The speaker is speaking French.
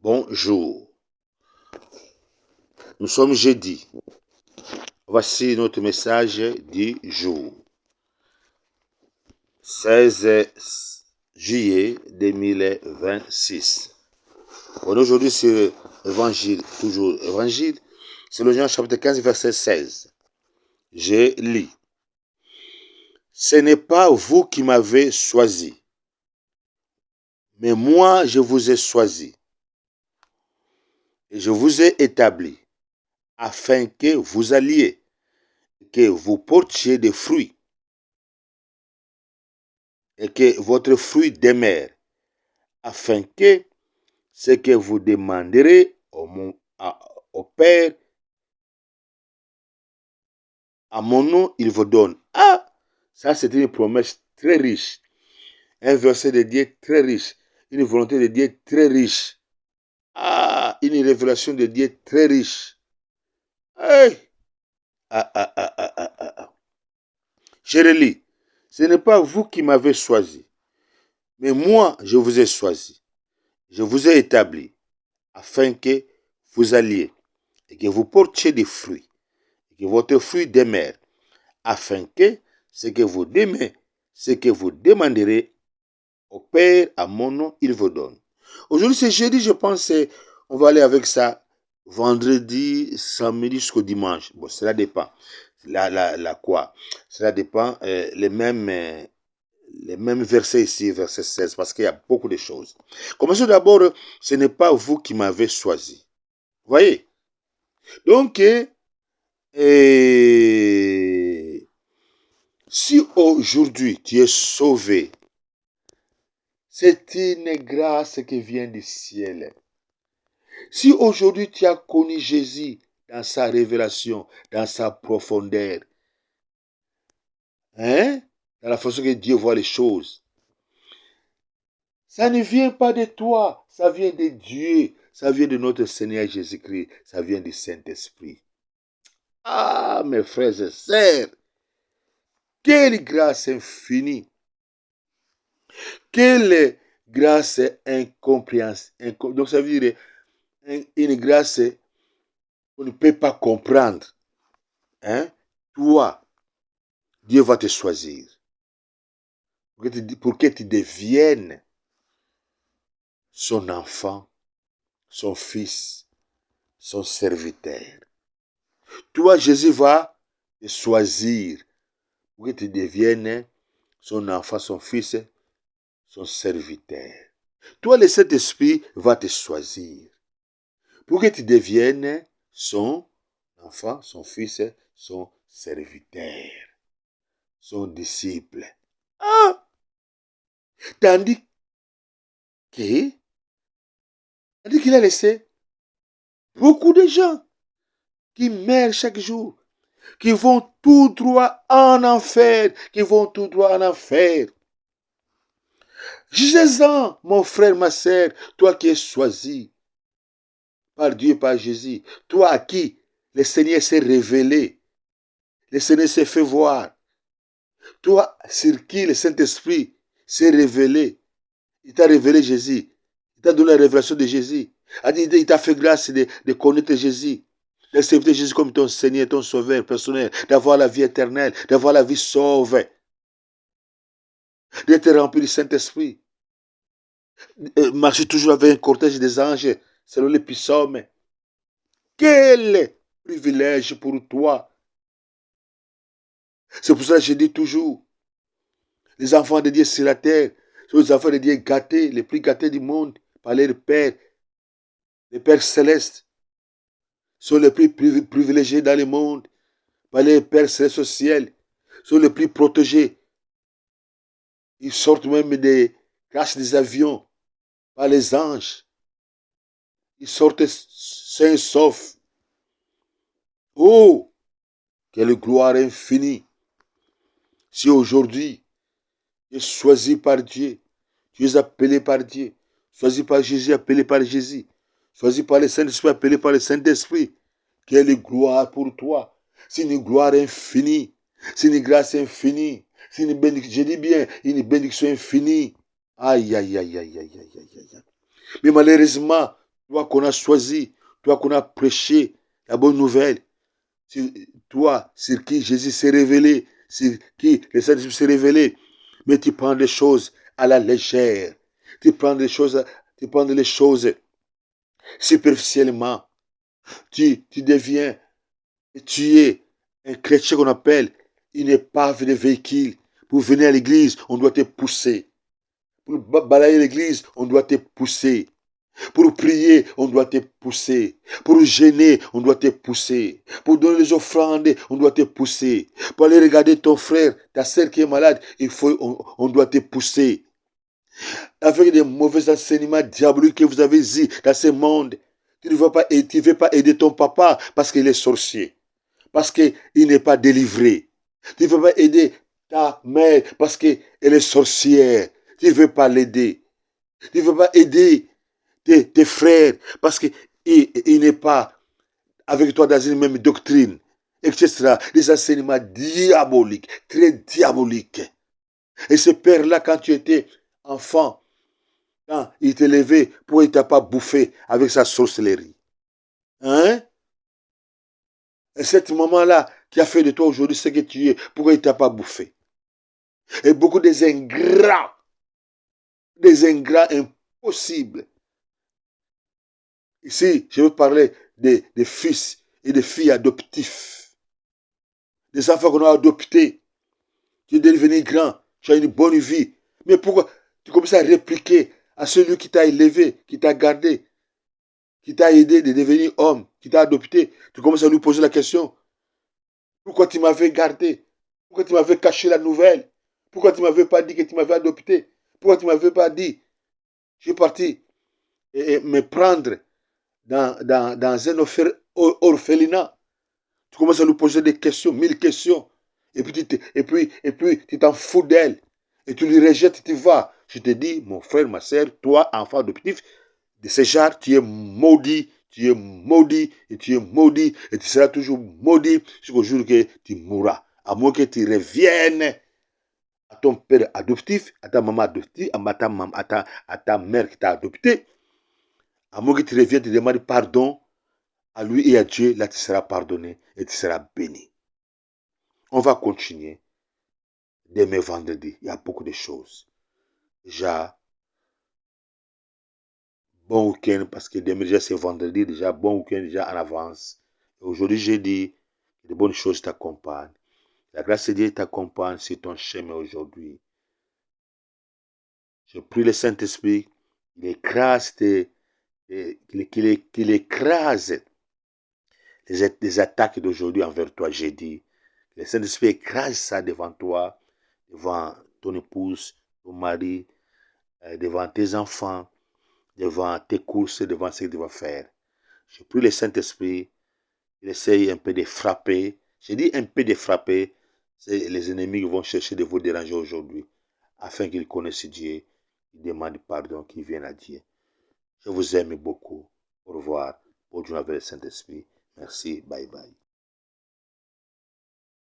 Bonjour, nous sommes jeudi. Voici notre message du jour. 16 juillet 2026. Aujourd'hui, c'est l'évangile, toujours évangile. C'est le Jean chapitre 15, verset 16. Je lis. Ce n'est pas vous qui m'avez choisi, mais moi je vous ai choisi. Et je vous ai établi afin que vous alliez, que vous portiez des fruits et que votre fruit demeure, afin que ce que vous demanderez au Père, à mon nom, il vous donne. Ah, ça c'est une promesse très riche, un verset de Dieu très riche, une volonté de Dieu très riche. Ah, une révélation de Dieu très riche. Hey. Je relis. Ce n'est pas vous qui m'avez choisi, mais moi je vous ai choisi. Je vous ai établi afin que vous alliez et que vous portiez des fruits, et que votre fruit demeure, afin que ce que vous demanderez au Père à mon nom, il vous donne. Aujourd'hui c'est jeudi, je pense, on va aller avec ça vendredi, samedi jusqu'au dimanche. Bon, cela dépend. Quoi? Cela dépend les mêmes versets ici, verset 16, parce qu'il y a beaucoup de choses. Commençons d'abord, ce n'est pas vous qui m'avez choisi. Voyez? Donc, si aujourd'hui tu es sauvé, c'est une grâce qui vient du ciel. Si aujourd'hui tu as connu Jésus dans sa révélation, dans sa profondeur, dans la façon que Dieu voit les choses, ça ne vient pas de toi, ça vient de Dieu, ça vient de notre Seigneur Jésus-Christ, ça vient du Saint-Esprit. Ah, mes frères et sœurs, quelle grâce infinie, quelle grâce incompréhensible. Donc ça veut dire une grâce qu'on ne peut pas comprendre. Toi, Dieu va te choisir pour que tu deviennes son enfant, son fils, son serviteur. Toi, Jésus va te choisir pour que tu deviennes son enfant, son fils, son serviteur. Toi, le Saint-Esprit va te choisir pour que tu deviennes son enfant, son fils, son serviteur, son disciple. Ah! Tandis qu'il a laissé beaucoup de gens qui meurent chaque jour, qui vont tout droit en enfer, Jugez-en, mon frère, ma sœur, toi qui es choisi par Dieu, par Jésus, toi à qui le Seigneur s'est révélé, le Seigneur s'est fait voir, toi sur qui le Saint-Esprit s'est révélé, il t'a révélé Jésus, il t'a donné la révélation de Jésus, il t'a fait grâce de connaître Jésus, d'accepter Jésus comme ton Seigneur, ton Sauveur personnel, d'avoir la vie éternelle, d'avoir la vie sauve, d'être rempli du Saint-Esprit, marcher toujours avec un cortège des anges, selon les psaumes. Quel privilège pour toi. C'est pour ça que je dis toujours, les enfants de Dieu sur la terre sont les enfants de Dieu gâtés, les plus gâtés du monde, par leur Père, les Pères célestes, sont les plus privilégiés dans le monde, par les Pères célestes au ciel, sont les plus protégés. Ils sortent même grâce des avions, par les anges. Ils sortent sains et saufs. Oh, quelle gloire infinie. Si aujourd'hui, tu es choisi par Dieu, tu es appelé par Dieu, choisi par Jésus, appelé par Jésus, choisi par le Saint-Esprit, appelé par le Saint-Esprit, quelle gloire pour toi. C'est une gloire infinie, c'est une grâce infinie, c'est une bénédiction, je dis bien, une bénédiction infinie. Aïe, aïe, aïe, aïe, aïe, aïe, aïe, aïe. Mais malheureusement, toi qu'on a choisi, toi qu'on a prêché la bonne nouvelle, toi sur qui Jésus s'est révélé, sur qui le Saint-Esprit s'est révélé, mais tu prends des choses à la légère, tu prends les choses superficiellement, tu deviens, tu es un chrétien qu'on appelle une épave de véhicule. Pour venir à l'église, on doit te pousser. Pour balayer l'église, on doit te pousser. Pour prier, on doit te pousser. Pour gêner, on doit te pousser. Pour donner les offrandes, on doit te pousser. Pour aller regarder ton frère, ta soeur qui est malade, on doit te pousser. Avec des mauvais enseignements diaboliques que vous avez dit dans ce monde, tu ne veux pas aider ton papa parce qu'il est sorcier. Parce qu'il n'est pas délivré. Tu ne veux pas aider ta mère parce qu'elle est sorcière. Tu ne veux pas l'aider. Tu ne veux pas aider tes frères parce qu'il n'est pas avec toi dans une même doctrine, etc. Des enseignements diaboliques, très diaboliques. Et ce père-là, quand tu étais enfant, quand il t'élevait, pourquoi il ne t'a pas bouffé avec sa sorcellerie? Hein? Et cette maman-là qui a fait de toi aujourd'hui ce que tu es, pourquoi il ne t'a pas bouffé? Et beaucoup des ingrats impossibles. Ici, je veux parler des fils et des filles adoptifs. Des enfants qu'on a adoptés. Tu es devenu grand, tu as une bonne vie. Mais pourquoi tu commences à répliquer à celui qui t'a élevé, qui t'a gardé, qui t'a aidé de devenir homme, qui t'a adopté? Tu commences à lui poser la question. Pourquoi tu m'avais gardé? Pourquoi tu m'avais caché la nouvelle? Pourquoi tu ne m'avais pas dit que tu m'avais adopté? Pourquoi tu ne m'avais pas dit? Je suis parti et me prendre dans un orphelinat. Tu commences à lui poser des questions, 1000 questions. Et puis tu t'en fous d'elle. Et tu lui rejettes, tu vas. Je te dis, mon frère, ma soeur, toi, enfant adoptif, de ce genre, tu es maudit, tu es maudit, et tu es maudit, et tu seras toujours maudit jusqu'au jour que tu mourras. À moins que tu reviennes à ton père adoptif, à ta maman adoptive, à ta mère qui t'a adopté. À moins que tu reviennes, tu demandes pardon à lui et à Dieu, là tu seras pardonné et tu seras béni. On va continuer demain vendredi. Il y a beaucoup de choses. Déjà, bon week-end, parce que demain déjà c'est vendredi, déjà bon week-end déjà en avance. Aujourd'hui, jeudi, de bonnes choses t'accompagnent. La grâce de Dieu t'accompagne sur ton chemin aujourd'hui. Je prie le Saint-Esprit, qu'il écrase, qu'il écrase les attaques d'aujourd'hui envers toi, jeudi. Le Saint-Esprit écrase ça devant toi, devant ton épouse, ton mari, devant tes enfants, devant tes courses, devant ce que tu vas faire. Je prie le Saint-Esprit, il essaye un peu de frapper. Je dis un peu de frapper, c'est les ennemis qui vont chercher de vous déranger aujourd'hui, afin qu'ils connaissent Dieu, qu'ils demandent pardon, qu'ils viennent à Dieu. Je vous aime beaucoup. Au revoir. Bonjour avec le Saint-Esprit. Merci. Bye bye.